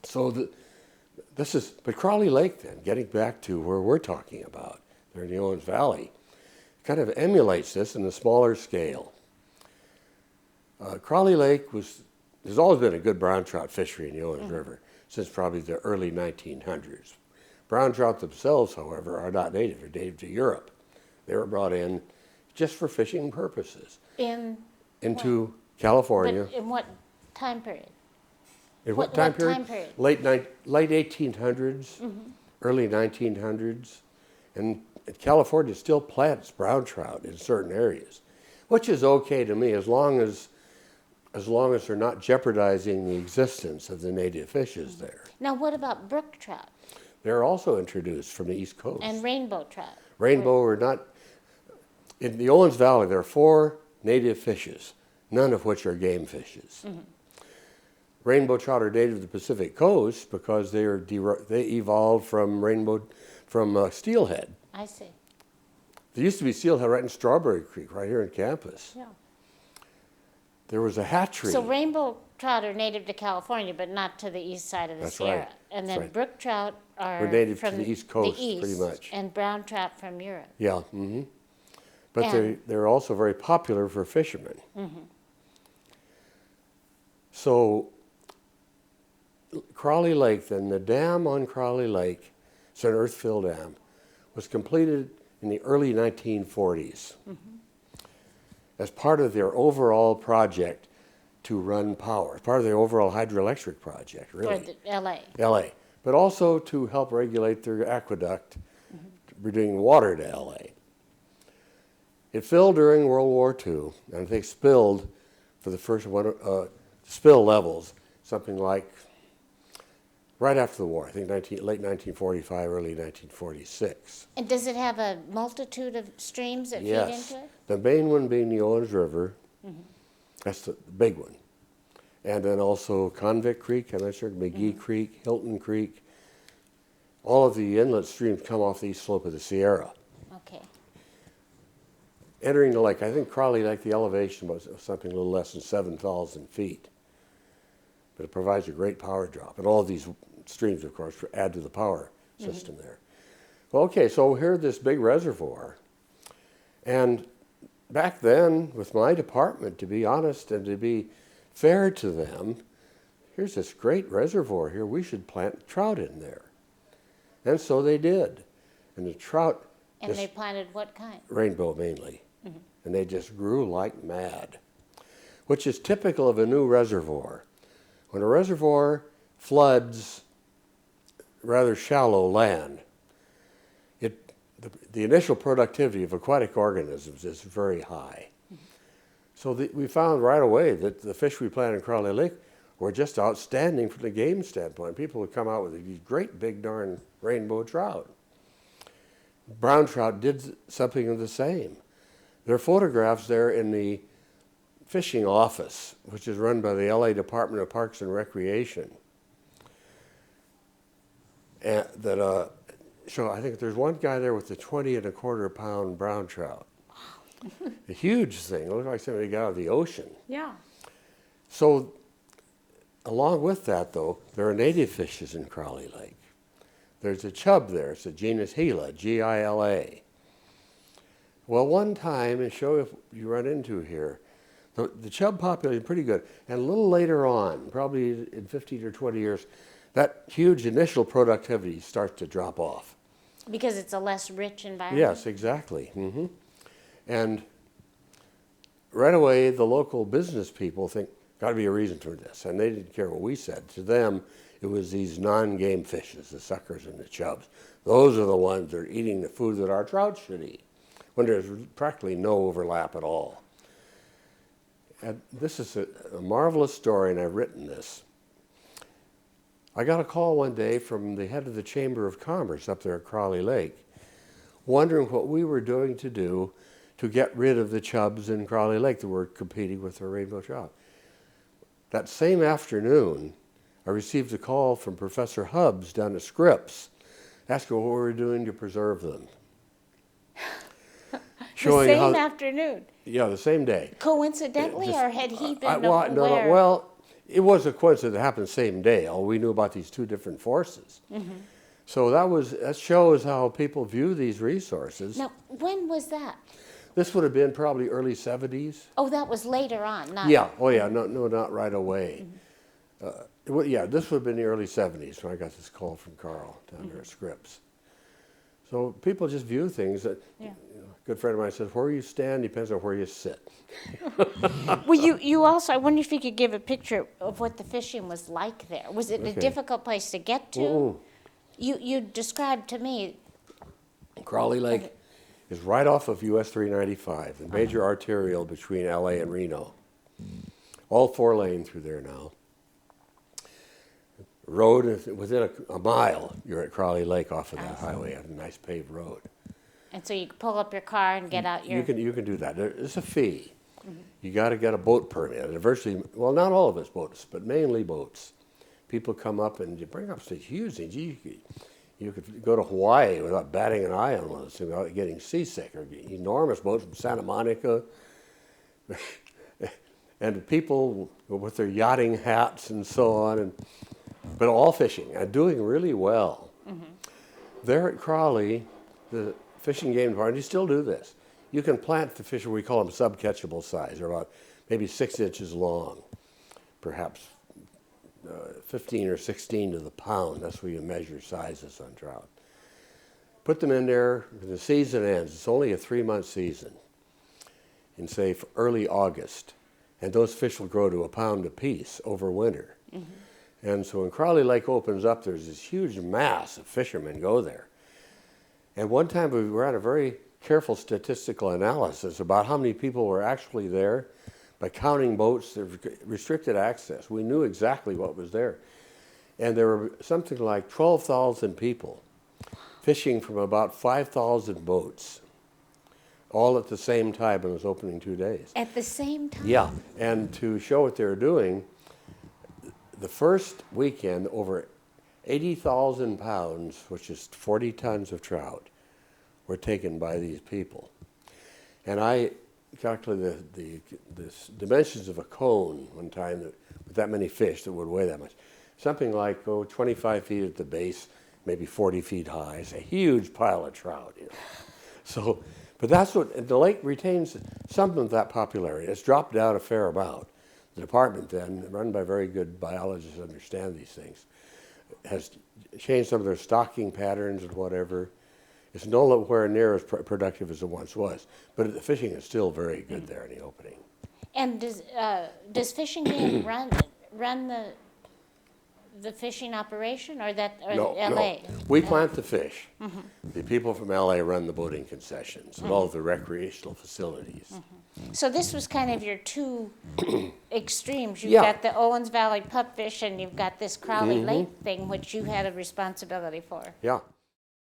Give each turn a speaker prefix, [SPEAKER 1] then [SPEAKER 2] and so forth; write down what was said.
[SPEAKER 1] So but Crowley Lake then, getting back to where we're talking about, there in the Owens Valley, kind of emulates this in a smaller scale. Crowley Lake there's always been a good brown trout fishery in the Owens River since probably the early 1900s. Brown trout themselves, however, are not native. They're native to Europe. They were brought in just for fishing purposes. Into California.
[SPEAKER 2] But in what time period?
[SPEAKER 1] In what time period? Late 1800s, early 1900s. And California still plants brown trout in certain areas, which is okay to me as long as they're not jeopardizing the existence of the native fishes there.
[SPEAKER 2] Now, what about brook trout?
[SPEAKER 1] They're also introduced from the East Coast.
[SPEAKER 2] And rainbow trout?
[SPEAKER 1] Rainbow are not. In the Owens Valley, there are 4 native fishes, none of which are game fishes. Rainbow trout are native to the Pacific Coast because they evolved from steelhead.
[SPEAKER 2] I see.
[SPEAKER 1] There used to be steelhead right in Strawberry Creek, right here on campus.
[SPEAKER 2] Yeah.
[SPEAKER 1] There was a hatchery.
[SPEAKER 2] So rainbow trout are native to California, but not to the east side of the Sierra.
[SPEAKER 1] Right.
[SPEAKER 2] And then brook trout are
[SPEAKER 1] native
[SPEAKER 2] from
[SPEAKER 1] to the East Coast,
[SPEAKER 2] the east,
[SPEAKER 1] pretty much.
[SPEAKER 2] And brown trout from Europe.
[SPEAKER 1] Yeah. But they're also very popular for fishermen. So Crowley Lake, then, the dam on Crowley Lake, it's an earth-fill dam, was completed in the early 1940s as part of their overall project to run power, part of their overall hydroelectric project, really.
[SPEAKER 2] For the L.A.
[SPEAKER 1] L.A., but also to help regulate their aqueduct, bringing water to L.A. It filled during World War II, and I think spilled for the first one, spill levels, something like right after the war, I think late 1945, early 1946.
[SPEAKER 2] And does it have a multitude of streams that feed into it?
[SPEAKER 1] The main one being the Owens River. That's the big one. And then also Convict Creek, I'm not sure, McGee Creek, Hilton Creek. All of the inlet streams come off the east slope of the Sierra.
[SPEAKER 2] Okay.
[SPEAKER 1] Entering the lake, I think Crowley Lake, the elevation was something a little less than 7,000 feet. But it provides a great power drop. And all of these streams, of course, add to the power system there. Well, okay, so here's this big reservoir. And back then, with my department, to be honest and to be fair to them, here's this great reservoir here. We should plant trout in there. And so they did. And the trout...
[SPEAKER 2] And they planted what kind?
[SPEAKER 1] Rainbow, mainly. And they just grew like mad, which is typical of a new reservoir. When a reservoir floods rather shallow land, the initial productivity of aquatic organisms is very high. So we found right away that the fish we planted in Crowley Lake were just outstanding from the game standpoint. People would come out with these great big darn rainbow trout. Brown trout did something of the same. There are photographs there in the fishing office, which is run by the LA Department of Parks and Recreation, that show, I think there's one guy there with a 20 1/4 pound brown trout. A huge thing. It looked like somebody got out of the ocean.
[SPEAKER 2] Yeah.
[SPEAKER 1] So along with that, though, there are native fishes in Crowley Lake. There's a chub there. It's a genus Gila, Gila. Well, one time, and show if you run into here, the chub population is pretty good. And a little later on, probably in 15 or 20 years, that huge initial productivity starts to drop off.
[SPEAKER 2] Because it's a less rich environment?
[SPEAKER 1] Yes, exactly. And right away, the local business people think, got to be a reason for this. And they didn't care what we said. To them, it was these non-game fishes, the suckers and the chubs. Those are the ones that are eating the food that our trout should eat, when there's practically no overlap at all. And this is a marvelous story, and I've written this. I got a call one day from the head of the Chamber of Commerce up there at Crowley Lake, wondering what we were doing to get rid of the chubs in Crowley Lake that were competing with the rainbow trout. That same afternoon, I received a call from Professor Hubbs down at Scripps, asking what we were doing to preserve them.
[SPEAKER 2] The same afternoon?
[SPEAKER 1] Yeah, the same day.
[SPEAKER 2] Coincidentally, or had he been
[SPEAKER 1] aware?
[SPEAKER 2] No,
[SPEAKER 1] well, it was a coincidence that happened the same day. All we knew about these two different forces. So that shows how people view these resources.
[SPEAKER 2] Now, when was that?
[SPEAKER 1] This would have been probably early 70s.
[SPEAKER 2] Oh, that was later on, not...
[SPEAKER 1] Yeah, oh yeah, no, not right away. Yeah, this would have been the early 70s when I got this call from Carl down there at Scripps. So people just view things that,
[SPEAKER 2] Yeah.
[SPEAKER 1] A good friend of mine says, where you stand depends on where you sit.
[SPEAKER 2] Well, you also, I wonder if you could give a picture of what the fishing was like there. Was it a
[SPEAKER 1] Okay.
[SPEAKER 2] difficult place to get to? You described to me...
[SPEAKER 1] Crowley Lake is right off of US 395, the major arterial between LA and Reno. All 4 lane through there now. Road is within a mile, you're at Crowley Lake off of that highway, a nice paved road.
[SPEAKER 2] And so you could pull up your car and get out your...
[SPEAKER 1] You can do that. There's a fee. You got to get a boat permit. And virtually, well, not all of it's boats, but mainly boats. People come up and you bring up such huge things. You could go to Hawaii without batting an eye on one of those things, without getting seasick. Or enormous boats from Santa Monica. And people with their yachting hats and so on, but all fishing and doing really well. There at Crowley, the fishing game department, you still do this. You can plant the fish, we call them sub-catchable size. They're about maybe 6 inches long, perhaps 15 or 16 to the pound. That's where you measure sizes on trout. Put them in there, when the season ends. It's only a 3-month season, in say early August. And those fish will grow to a pound apiece over winter. And so when Crowley Lake opens up, there's this huge mass of fishermen go there. And one time we ran a very careful statistical analysis about how many people were actually there by counting boats. There was restricted access. We knew exactly what was there. And there were something like 12,000 people fishing from about 5,000 boats, all at the same time in those opening 2 days.
[SPEAKER 2] At the same time?
[SPEAKER 1] Yeah, and to show what they were doing, the first weekend, over 80,000 pounds, which is 40 tons of trout, were taken by these people. And I calculated the dimensions of a cone one time with that many fish that would weigh that much. Something like 25 feet at the base, maybe 40 feet high. It's a huge pile of trout. So, but that's what, and the lake retains some of that popularity. It's dropped down a fair amount. The department then, run by very good biologists who understand these things, has changed some of their stocking patterns and whatever. It's nowhere near as productive as it once was, but the fishing is still very good there in the opening.
[SPEAKER 2] And does Fishing Game run the fishing operation, or
[SPEAKER 1] No,
[SPEAKER 2] LA?
[SPEAKER 1] no. We plant the fish. The people from LA run the boating concessions and all of the recreational facilities.
[SPEAKER 2] So this was kind of your two extremes. You've
[SPEAKER 1] Yeah.
[SPEAKER 2] got the Owens Valley pupfish, and you've got this Crowley Lake thing, which you had a responsibility for.
[SPEAKER 1] Yeah.